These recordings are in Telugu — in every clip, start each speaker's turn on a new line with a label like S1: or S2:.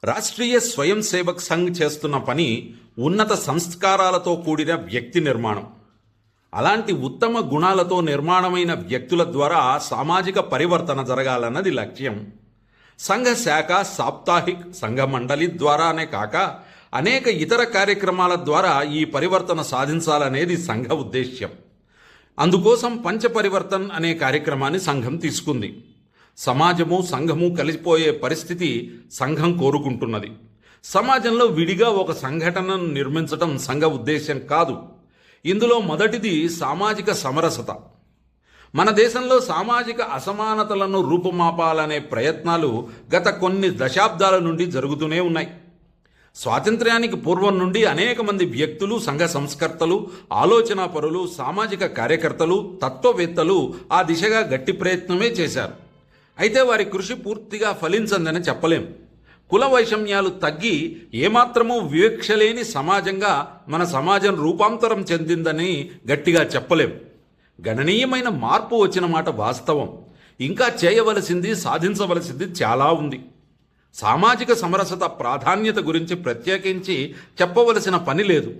S1: రాష్ట్రీయ స్వయం సేవక్ సంఘ్ చేస్తున్న పని ఉన్నత సంస్కారాలతో కూడిన వ్యక్తి నిర్మాణం. అలాంటి ఉత్తమ గుణాలతో నిర్మాణమైన వ్యక్తుల ద్వారా సామాజిక పరివర్తన జరగాలన్నది లక్ష్యం. సంఘ శాఖ, సాప్తాహిక్, సంఘ మండలి ద్వారానే కాక అనేక ఇతర కార్యక్రమాల ద్వారా ఈ పరివర్తన సాధించాలనేది సంఘ ఉద్దేశ్యం. అందుకోసం పంచపరివర్తన్ అనే కార్యక్రమాన్ని సంఘం తీసుకుంది. సమాజము, సంఘము కలిసిపోయే పరిస్థితి సంఘం కోరుకుంటున్నది. సమాజంలో విడిగా ఒక సంఘటనను నిర్మించటం సంఘ ఉద్దేశం కాదు. ఇందులో మొదటిది సామాజిక సమరసత. మన దేశంలో సామాజిక అసమానతలను రూపుమాపాలనే ప్రయత్నాలు గత కొన్ని దశాబ్దాల నుండి జరుగుతూనే ఉన్నాయి. స్వాతంత్ర్యానికి పూర్వం నుండి అనేక మంది వ్యక్తులు, సంఘ సంస్కర్తలు, ఆలోచనాపరులు, సామాజిక కార్యకర్తలు, తత్వవేత్తలు ఆ దిశగా గట్టి ప్రయత్నమే చేశారు. అయితే వారి కృషి పూర్తిగా ఫలించందని చెప్పలేం. కుల వైషమ్యాలు తగ్గి ఏమాత్రమూ వివక్షలేని సమాజంగా మన సమాజం రూపాంతరం చెందిందని గట్టిగా చెప్పలేం. గణనీయమైన మార్పు వచ్చిన మాట వాస్తవం. ఇంకా చేయవలసింది, సాధించవలసింది చాలా ఉంది. సామాజిక సమరసత ప్రాధాన్యత గురించి ప్రత్యేకించి చెప్పవలసిన పని లేదు.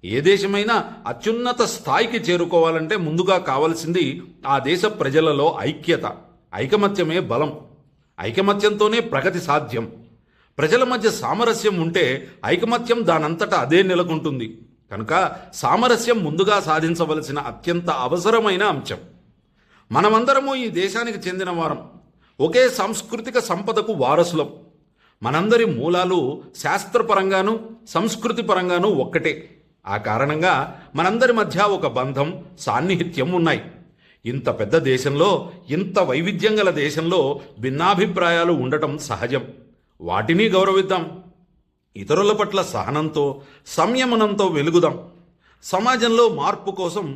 S1: ఏ దేశమైనా అత్యున్నత స్థాయికి చేరుకోవాలంటే ముందుగా కావలసింది ఆ దేశ ప్రజలలో ఐక్యత. ఐకమత్యమే బలం. ఐకమత్యంతోనే ప్రగతి సాధ్యం. ప్రజల మధ్య సామరస్యం ఉంటే ఐకమత్యం దానంతటా అదే నెలకొంటుంది. కనుక సామరస్యం ముందుగా సాధించవలసిన అత్యంత అవసరమైన అంశం. మనమందరము ఈ దేశానికి చెందిన వారం. ఒకే సాంస్కృతిక సంపదకు వారసులం. మనందరి మూలాలు శాస్త్రపరంగాను సంస్కృతి పరంగాను ఒక్కటే. ఆ కారణంగా మనందరి మధ్య ఒక బంధం, సాన్నిహిత్యం ఉన్నాయి. ఇంత పెద్ద దేశంలో, ఇంత వైవిధ్యం గల దేశంలో భిన్నాభిప్రాయాలు ఉండటం సహజం. వాటిని గౌరవిద్దాం. ఇతరుల పట్ల సహనంతో, సంయమనంతో వెలుగుదాం. సమాజంలో మార్పు కోసం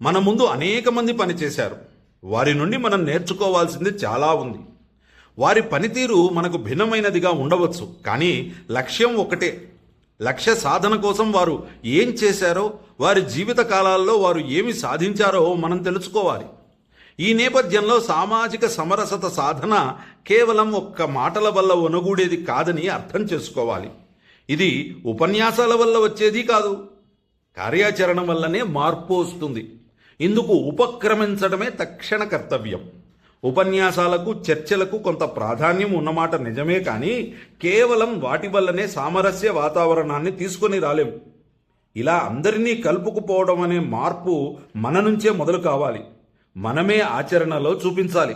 S1: మన ముందు అనేక మంది పనిచేశారు. వారి నుండి మనం నేర్చుకోవాల్సింది చాలా ఉంది. వారి పనితీరు మనకు భిన్నమైనదిగా ఉండవచ్చు, కానీ లక్ష్యం ఒకటే. లక్ష్య సాధన కోసం వారు ఏం చేశారో, వారి జీవిత కాలాల్లో వారు ఏమి సాధించారో మనం తెలుసుకోవాలి. ఈ నేపథ్యంలో సామాజిక సమరసత సాధన కేవలం ఒక్క మాటల వల్ల ఒనగూడేది కాదని అర్థం చేసుకోవాలి. ఇది ఉపన్యాసాల వల్ల వచ్చేది కాదు. కార్యాచరణ వల్లనే మార్పు వస్తుంది. ఇందుకు ఉపక్రమించడమే తక్షణ కర్తవ్యం. ఉపన్యాసాలకు, చర్చలకు కొంత ప్రాధాన్యం ఉన్నమాట నిజమే, కానీ కేవలం వాటి వల్లనే సామరస్య వాతావరణాన్ని తీసుకొని రాలేం. ఇలా అందరినీ కలుపుకుపోవడం అనే మార్పు మన నుంచే మొదలు కావాలి. మనమే ఆచరణలో చూపించాలి.